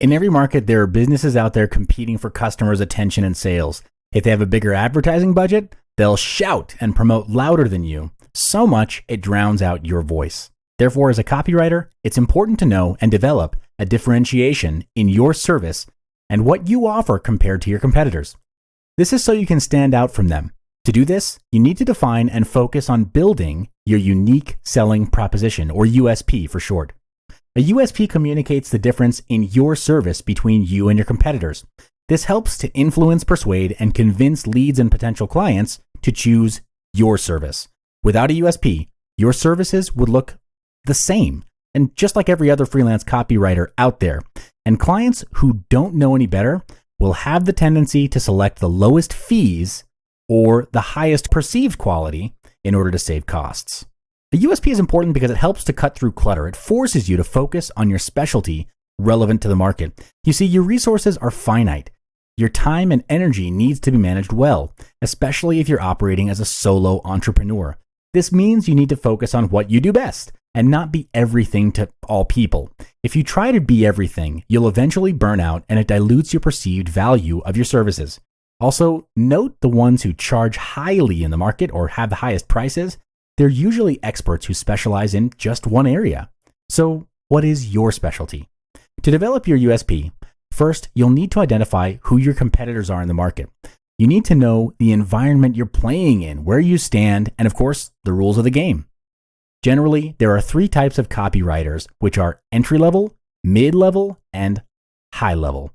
In every market, there are businesses out there competing for customers' attention and sales. If they have a bigger advertising budget, they'll shout and promote louder than you, so much it drowns out your voice. Therefore, as a copywriter, it's important to know and develop a differentiation in your service and what you offer compared to your competitors. This is so you can stand out from them. To do this, you need to define and focus on building your unique selling proposition, or USP for short. A USP communicates the difference in your service between you and your competitors. This helps to influence, persuade, and convince leads and potential clients to choose your service. Without a USP, your services would look the same, and just like every other freelance copywriter out there. And clients who don't know any better will have the tendency to select the lowest fees or the highest perceived quality in order to save costs. A USP is important because it helps to cut through clutter. It forces you to focus on your specialty relevant to the market. You see, your resources are finite. Your time and energy needs to be managed well, especially if you're operating as a solo entrepreneur. This means you need to focus on what you do best and not be everything to all people. If you try to be everything, you'll eventually burn out and it dilutes your perceived value of your services. Also, note the ones who charge highly in the market or have the highest prices. They're usually experts who specialize in just one area. So, what is your specialty? To develop your USP, first, you'll need to identify who your competitors are in the market. You need to know the environment you're playing in, where you stand, and of course, the rules of the game. Generally, there are 3 types of copywriters, which are entry-level, mid-level, and high-level.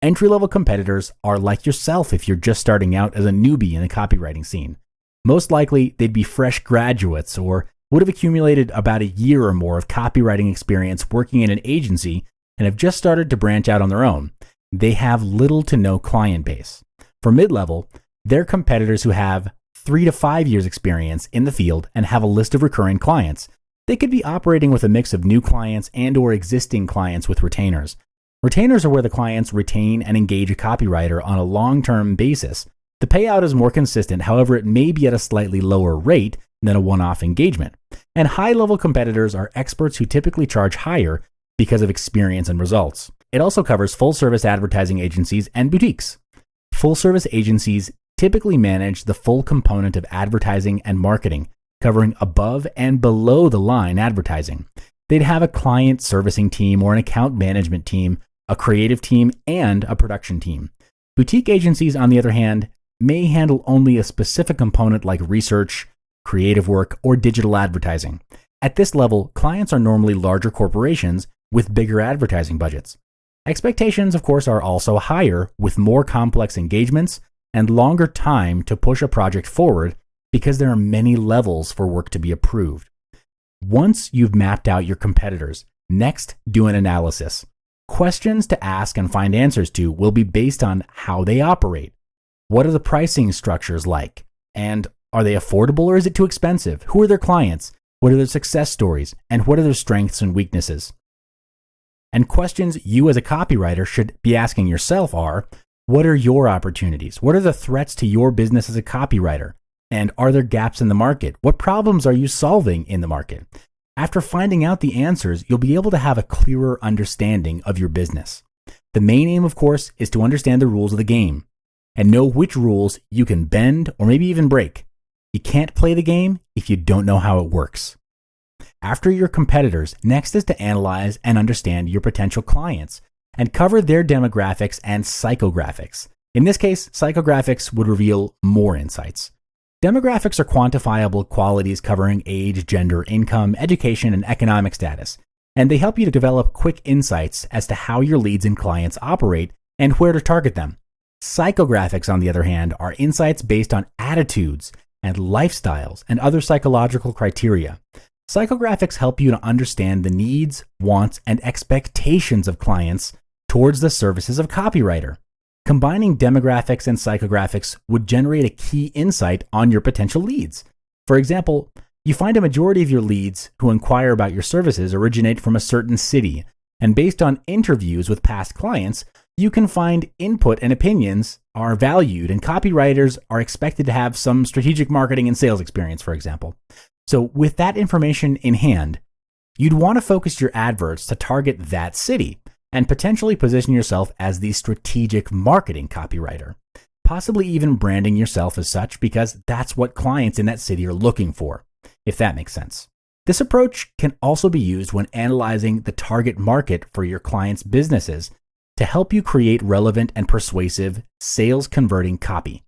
Entry-level competitors are like yourself if you're just starting out as a newbie in the copywriting scene. Most likely, they'd be fresh graduates or would have accumulated about a year or more of copywriting experience working in an agency and have just started to branch out on their own. They have little to no client base. For mid-level, they're competitors who have 3 to 5 years experience in the field and have a list of recurring clients. They could be operating with a mix of new clients and or existing clients with retainers. Retainers are where the clients retain and engage a copywriter on a long-term basis. The payout is more consistent, however, it may be at a slightly lower rate than a one-off engagement. And high-level competitors are experts who typically charge higher because of experience and results. It also covers full-service advertising agencies and boutiques. Full-service agencies typically manage the full component of advertising and marketing, covering above and below the line advertising. They'd have a client servicing team or an account management team, a creative team, and a production team. Boutique agencies, on the other hand, may handle only a specific component like research, creative work, or digital advertising. At this level, clients are normally larger corporations with bigger advertising budgets. Expectations, of course, are also higher with more complex engagements and longer time to push a project forward because there are many levels for work to be approved. Once you've mapped out your competitors, next do an analysis. Questions to ask and find answers to will be based on how they operate. What are the pricing structures like? And are they affordable or is it too expensive? Who are their clients? What are their success stories? And what are their strengths and weaknesses? And questions you as a copywriter should be asking yourself are, what are your opportunities? What are the threats to your business as a copywriter? And are there gaps in the market? What problems are you solving in the market? After finding out the answers, you'll be able to have a clearer understanding of your business. The main aim, of course, is to understand the rules of the game and know which rules you can bend or maybe even break. You can't play the game if you don't know how it works. After your competitors, next is to analyze and understand your potential clients and cover their demographics and psychographics. In this case, psychographics would reveal more insights. Demographics are quantifiable qualities covering age, gender, income, education, and economic status, and they help you to develop quick insights as to how your leads and clients operate and where to target them. Psychographics, on the other hand, are insights based on attitudes and lifestyles and other psychological criteria. Psychographics help you to understand the needs, wants, and expectations of clients towards the services of a copywriter. Combining demographics and psychographics would generate a key insight on your potential leads. For example, you find a majority of your leads who inquire about your services originate from a certain city, and based on interviews with past clients, you can find input and opinions are valued, and copywriters are expected to have some strategic marketing and sales experience, for example. So with that information in hand, you'd want to focus your adverts to target that city. and potentially position yourself as the strategic marketing copywriter, possibly even branding yourself as such because that's what clients in that city are looking for, if that makes sense. This approach can also be used when analyzing the target market for your clients' businesses to help you create relevant and persuasive sales converting copy.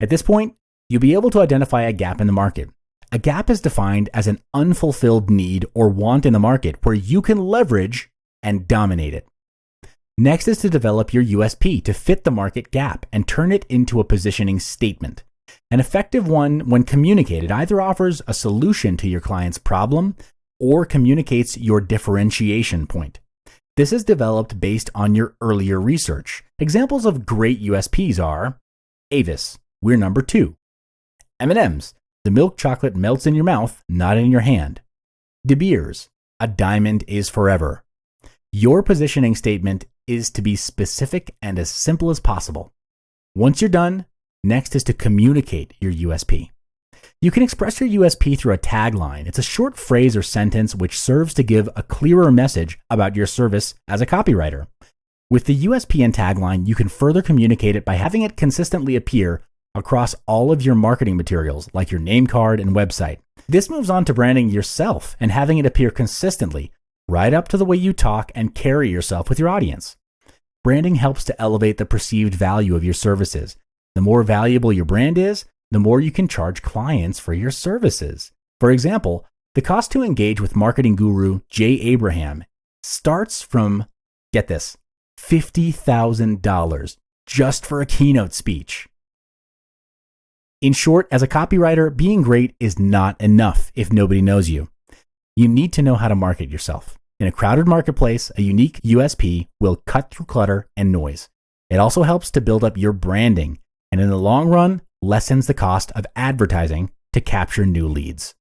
At this point, you'll be able to identify a gap in the market. A gap is defined as an unfulfilled need or want in the market where you can leverage and dominate it. Next is to develop your USP to fit the market gap and turn it into a positioning statement. An effective one, when communicated, either offers a solution to your client's problem or communicates your differentiation point. This is developed based on your earlier research. Examples of great USPs are Avis, we're number 2. M&M's, the milk chocolate melts in your mouth, not in your hand. De Beers, a diamond is forever. Your positioning statement is to be specific and as simple as possible. Once you're done, next is to communicate your USP. You can express your USP through a tagline. It's a short phrase or sentence which serves to give a clearer message about your service as a copywriter. With the USP and tagline, you can further communicate it by having it consistently appear across all of your marketing materials, like your name card and website. This moves on to branding yourself and having it appear consistently, right up to the way you talk and carry yourself with your audience. Branding helps to elevate the perceived value of your services. The more valuable your brand is, the more you can charge clients for your services. For example, the cost to engage with marketing guru Jay Abraham starts from, get this, $50,000 just for a keynote speech. In short, as a copywriter, being great is not enough if nobody knows you. You need to know how to market yourself. In a crowded marketplace, a unique USP will cut through clutter and noise. It also helps to build up your branding, and in the long run, lessens the cost of advertising to capture new leads.